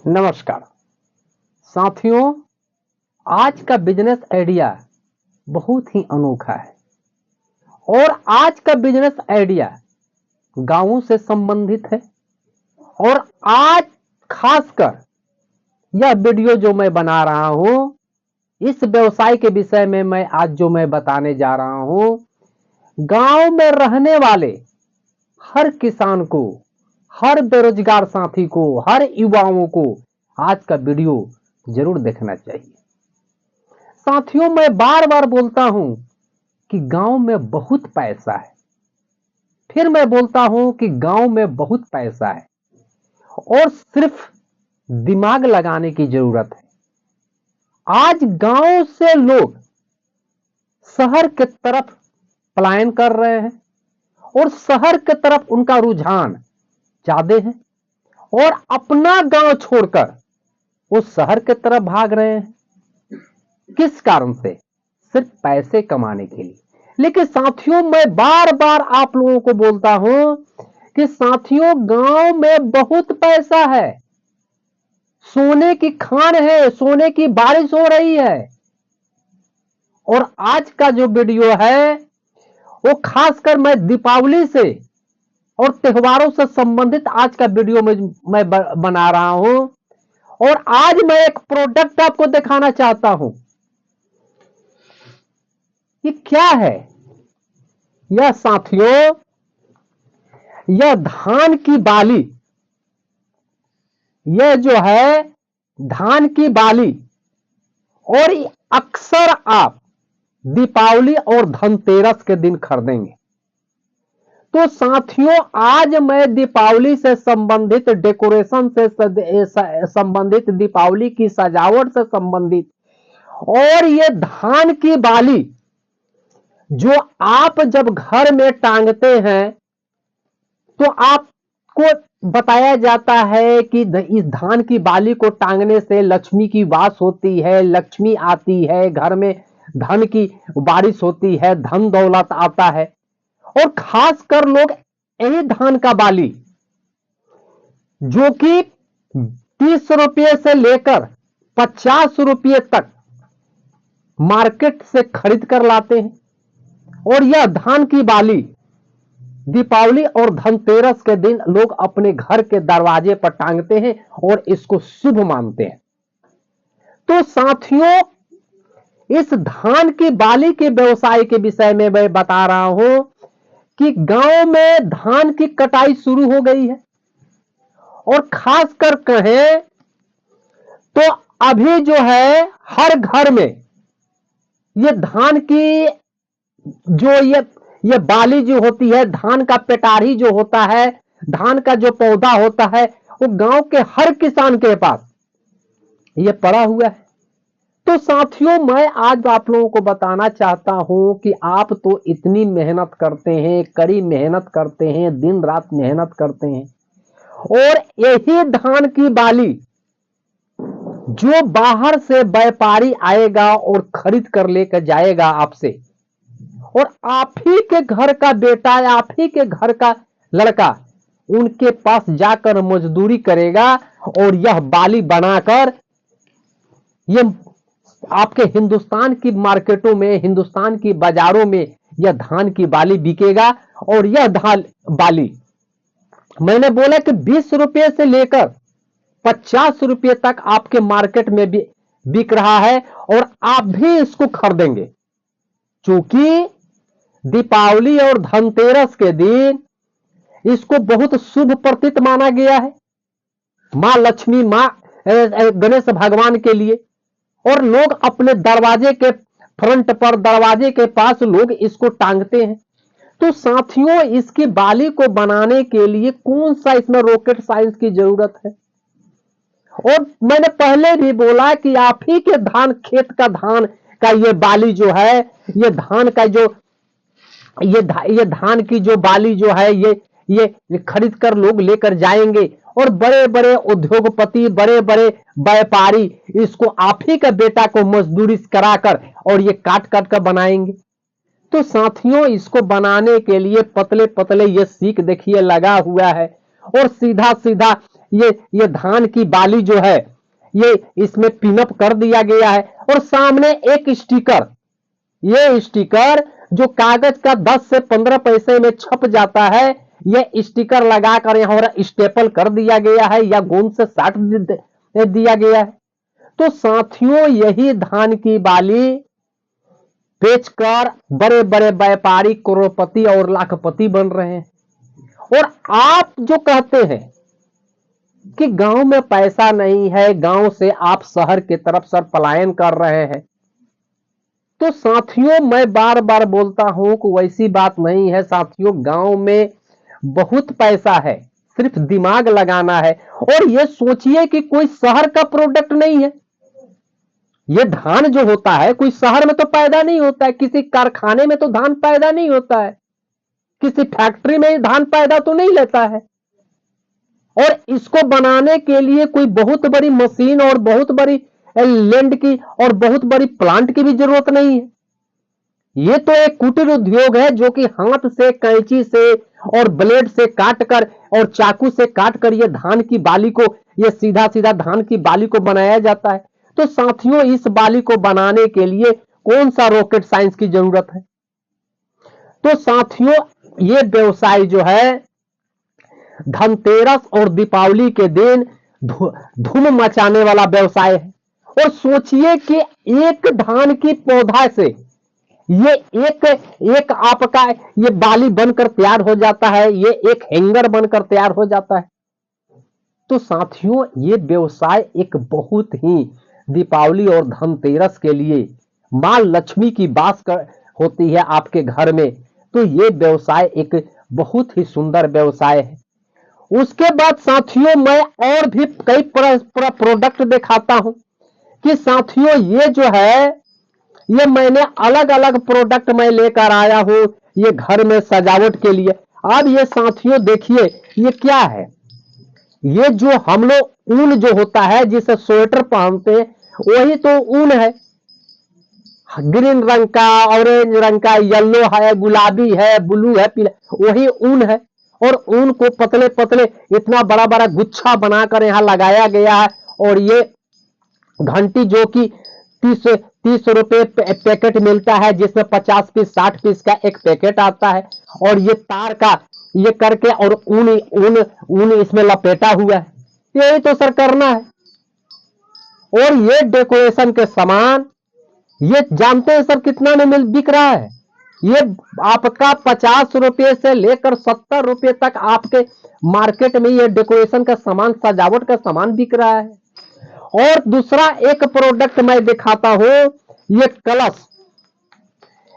नमस्कार साथियों, आज का बिजनेस आइडिया बहुत ही अनोखा है और आज का बिजनेस आइडिया गांवों से संबंधित है। और आज खासकर यह वीडियो जो मैं बना रहा हूं, इस व्यवसाय के विषय में मैं बताने जा रहा हूं। गांव में रहने वाले हर किसान को, हर बेरोजगार साथी को, हर युवाओं को आज का वीडियो जरूर देखना चाहिए। साथियों, मैं बार बार बोलता हूं कि गांव में बहुत पैसा है, फिर मैं बोलता हूं कि गांव में बहुत पैसा है और सिर्फ दिमाग लगाने की जरूरत है। आज गांव से लोग शहर की तरफ पलायन कर रहे हैं और शहर की तरफ उनका रुझान ज्यादा है और अपना गांव छोड़कर वो शहर की तरफ भाग रहे हैं। किस कारण से? सिर्फ पैसे कमाने के लिए। लेकिन साथियों, मैं बार बार आप लोगों को बोलता हूं कि साथियों, गांव में बहुत पैसा है, सोने की खान है, सोने की बारिश हो रही है। और आज का जो वीडियो है वो खासकर मैं दीपावली से और त्योहारों से संबंधित आज का वीडियो मैं बना रहा हूं। और आज मैं एक प्रोडक्ट आपको दिखाना चाहता हूं। ये क्या है? यह साथियों, यह धान की बाली, यह जो है धान की बाली। और अक्सर आप दीपावली और धनतेरस के दिन खरीदेंगे। तो साथियों, आज मैं दीपावली से संबंधित, डेकोरेशन से संबंधित, दीपावली की सजावट से संबंधित और ये धान की बाली जो आप जब घर में टांगते हैं तो आपको बताया जाता है कि इस धान की बाली को टांगने से लक्ष्मी की वास होती है, लक्ष्मी आती है, घर में धन की बारिश होती है, धन दौलत आता है। और खासकर लोग यही धान का बाली जो कि 30 रुपये से लेकर 50 रुपये तक मार्केट से खरीद कर लाते हैं। और यह धान की बाली दीपावली और धनतेरस के दिन लोग अपने घर के दरवाजे पर टांगते हैं और इसको शुभ मानते हैं। तो साथियों, इस धान की बाली के व्यवसाय के विषय में मैं बता रहा हूं कि गांव में धान की कटाई शुरू हो गई है। और खासकर कहें तो अभी जो है हर घर में ये धान की जो ये बाली जो होती है, धान का पेटारी जो होता है, धान का जो पौधा होता है, वो गांव के हर किसान के पास ये पड़ा हुआ है। तो साथियों, मैं आज आप लोगों को बताना चाहता हूं कि आप तो इतनी मेहनत करते हैं, कड़ी मेहनत करते हैं, दिन रात मेहनत करते हैं, और यही धान की बाली जो बाहर से व्यापारी आएगा और खरीद कर लेकर जाएगा आपसे, और आप ही के घर का बेटा, आप ही के घर का लड़का उनके पास जाकर मजदूरी करेगा और यह बाली बनाकर ये आपके हिंदुस्तान की मार्केटों में, हिंदुस्तान की बाजारों में यह धान की बाली बिकेगा। और यह धान बाली मैंने बोला कि 20 रुपये से लेकर 50 रुपये तक आपके मार्केट में भी बिक रहा है और आप भी इसको खरीदेंगे, क्योंकि दीपावली और धनतेरस के दिन इसको बहुत शुभ प्रतीत माना गया है, मां लक्ष्मी, मां गणेश भगवान के लिए। और लोग अपने दरवाजे के फ्रंट पर, दरवाजे के पास लोग इसको टांगते हैं। तो साथियों, इसकी बाली को बनाने के लिए कौन सा इसमें रॉकेट साइंस की जरूरत है? और मैंने पहले भी बोला कि आप ही के धान खेत का धान का ये बाली जो है, ये धान का जो ये धान की जो बाली जो है, ये खरीद कर लोग लेकर जाएंगे और बड़े बड़े उद्योगपति, बड़े बड़े व्यापारी इसको आप ही का बेटा को मजदूरी कराकर और ये काट काट कर बनाएंगे। तो साथियों, इसको बनाने के लिए पतले पतले ये सीख देखिए लगा हुआ है और सीधा सीधा ये धान की बाली जो है ये इसमें पिनअप कर दिया गया है और सामने एक स्टिकर, ये स्टिकर जो कागज का 10 से 15 पैसे में छप जाता है, ये स्टिकर लगाकर यहां स्टेपल कर दिया गया है या गोंद से साट दिया गया है। तो साथियों यही धान की बाली बेचकर बड़े बड़े व्यापारी करोड़पति और लाखपति बन रहे हैं। और आप जो कहते हैं कि गांव में पैसा नहीं है, गांव से आप शहर की तरफ सर पलायन कर रहे हैं, तो साथियों मैं बार बार बोलता हूं कि वैसी बात नहीं है साथियों। गांव में बहुत पैसा है, सिर्फ दिमाग लगाना है। और ये सोचिए कि कोई शहर का प्रोडक्ट नहीं है, ये धान जो होता है कोई शहर में तो पैदा नहीं होता है, किसी कारखाने में तो धान पैदा नहीं होता है, किसी फैक्ट्री में धान पैदा तो नहीं लेता है। और इसको बनाने के लिए कोई बहुत बड़ी मशीन और बहुत बड़ी लैंड की और बहुत बड़ी प्लांट की भी जरूरत नहीं है। ये तो एक कुटीर उद्योग है जो कि हाथ से, कैंची से और ब्लेड से काटकर और चाकू से काटकर ये धान की बाली को, ये सीधा सीधा धान की बाली को बनाया जाता है। तो साथियों इस बाली को बनाने के लिए कौन सा रॉकेट साइंस की जरूरत है? तो साथियों ये व्यवसाय जो है धनतेरस और दीपावली के दिन धूम मचाने वाला व्यवसाय है। और सोचिए कि एक धान की पौधा से ये एक आपका ये बाली बनकर तैयार हो जाता है, ये एक हैंगर बनकर तैयार हो जाता है। तो साथियों ये व्यवसाय एक बहुत ही दीपावली और धनतेरस के लिए मां लक्ष्मी की वास होती है आपके घर में, तो ये व्यवसाय एक बहुत ही सुंदर व्यवसाय है। उसके बाद साथियों मैं और भी कई प्रोडक्ट दिखाता हूं कि साथियों ये जो है ये मैंने अलग अलग प्रोडक्ट मैं लेकर आया हूं ये घर में सजावट के लिए। अब ये साथियों देखिए ये क्या है, ये जो हम लोग ऊन जो होता है जिसे स्वेटर पहनते हैं वही तो ऊन है, ग्रीन रंग का, ऑरेंज रंग का, येलो है, गुलाबी है, ब्लू है, पीला, वही ऊन है। और ऊन को पतले पतले इतना बड़ा बड़ा गुच्छा बनाकर यहां लगाया गया है। और ये घंटी जो कि 30 रुपए पैकेट मिलता है जिसमें 50 पीस 60 पीस का एक पैकेट आता है। और ये तार का ये करके और ऊन ऊन ऊन इसमें लपेटा हुआ है, यही तो सर करना है। और ये डेकोरेशन के सामान ये जानते हैं सर कितना में बिक रहा है? ये आपका 50 रुपए से लेकर 70 रुपए तक आपके मार्केट में ये डेकोरेशन का सामान, सजावट का सामान बिक रहा है। और दूसरा एक प्रोडक्ट मैं दिखाता हूं, ये कलश।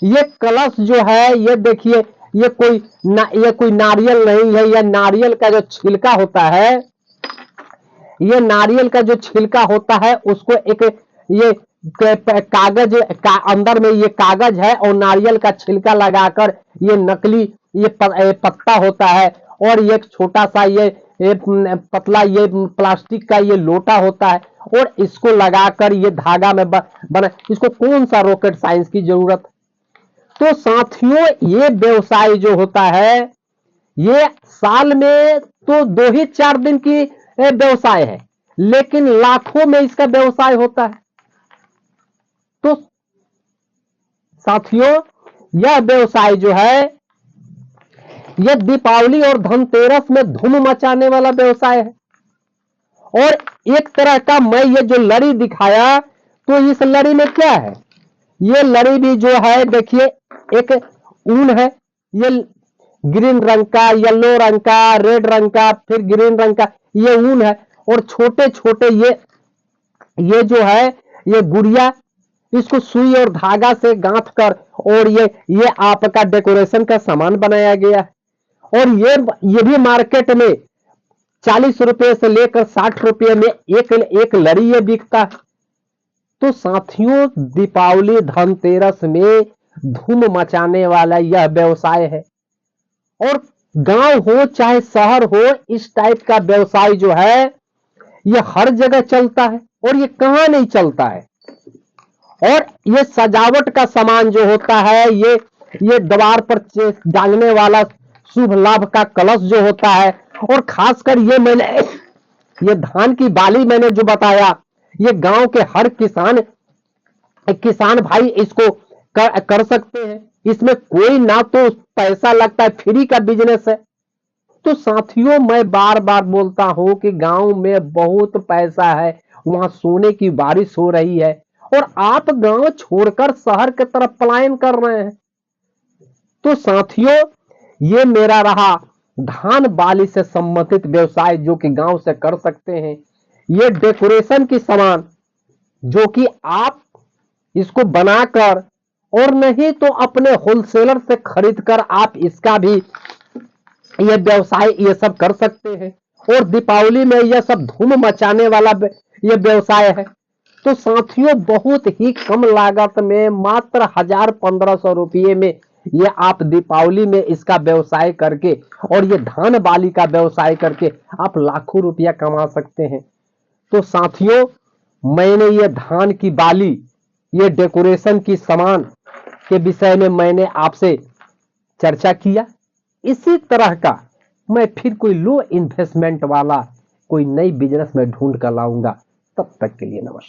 ये कलश जो है ये देखिए ये कोई नारियल नहीं है, यह नारियल का जो छिलका होता है, ये नारियल का जो छिलका होता है उसको एक ये कागज का अंदर में ये कागज है और नारियल का छिलका लगाकर ये नकली ये पत्ता होता है। और ये छोटा सा ये पतला ये प्लास्टिक का ये लोटा होता है और इसको लगाकर ये धागा में बना, इसको कौन सा रॉकेट साइंस की जरूरत? तो साथियों ये व्यवसाय जो होता है ये साल में तो 2 ही 4 दिन की व्यवसाय है, लेकिन लाखों में इसका व्यवसाय होता है। तो साथियों यह व्यवसाय जो है यह दीपावली और धनतेरस में धूम मचाने वाला व्यवसाय है। और एक तरह का मैं ये जो लड़ी दिखाया, तो इस लड़ी में क्या है, ये लड़ी भी जो है देखिए एक ऊन है, ये ग्रीन रंग का, येलो रंग का, रेड रंग का, फिर ग्रीन रंग का ये ऊन है। और छोटे छोटे ये जो है ये गुड़िया, इसको सुई और धागा से गांथ कर और ये आपका डेकोरेशन का सामान बनाया गया है। और ये भी मार्केट में 40 रुपए से लेकर 60 रुपए में एक लड़ी ये बिकता है। तो साथियों दीपावली धनतेरस में धूम मचाने वाला यह व्यवसाय है। और गांव हो चाहे शहर हो, इस टाइप का व्यवसाय जो है ये हर जगह चलता है और ये कहां नहीं चलता है। और ये सजावट का सामान जो होता है ये द्वार पर डालने वाला शुभ लाभ का कलश जो होता है, और खासकर ये मैंने ये धान की बाली मैंने जो बताया, ये गांव के हर किसान भाई इसको कर सकते हैं। इसमें कोई ना तो पैसा लगता है, फ्री का बिजनेस है। तो साथियों, मैं बार बार बोलता हूं कि गांव में बहुत पैसा है, वहां सोने की बारिश हो रही है, और आप गांव छोड़कर शहर की तरफ पलायन कर रहे हैं। तो साथियों, ये मेरा रहा धान बाली से संबंधित व्यवसाय जो कि गांव से कर सकते हैं। ये डेकोरेशन की सामान जो कि आप इसको बनाकर, और नहीं तो अपने होलसेलर से खरीदकर आप इसका भी ये व्यवसाय ये सब कर सकते हैं। और दीपावली में यह सब धूम मचाने वाला ये व्यवसाय है। तो साथियों, बहुत ही कम लागत में मात्र 1000-1500 में ये आप दीपावली में इसका व्यवसाय करके, और ये धान बाली का व्यवसाय करके आप लाखों रुपया कमा सकते हैं। तो साथियों, मैंने ये धान की बाली, ये डेकोरेशन की सामान के विषय में मैंने आपसे चर्चा किया। इसी तरह का मैं फिर कोई लो इन्वेस्टमेंट वाला कोई नई बिजनेस में ढूंढ कर लाऊंगा। तब तक के लिए नमस्कार।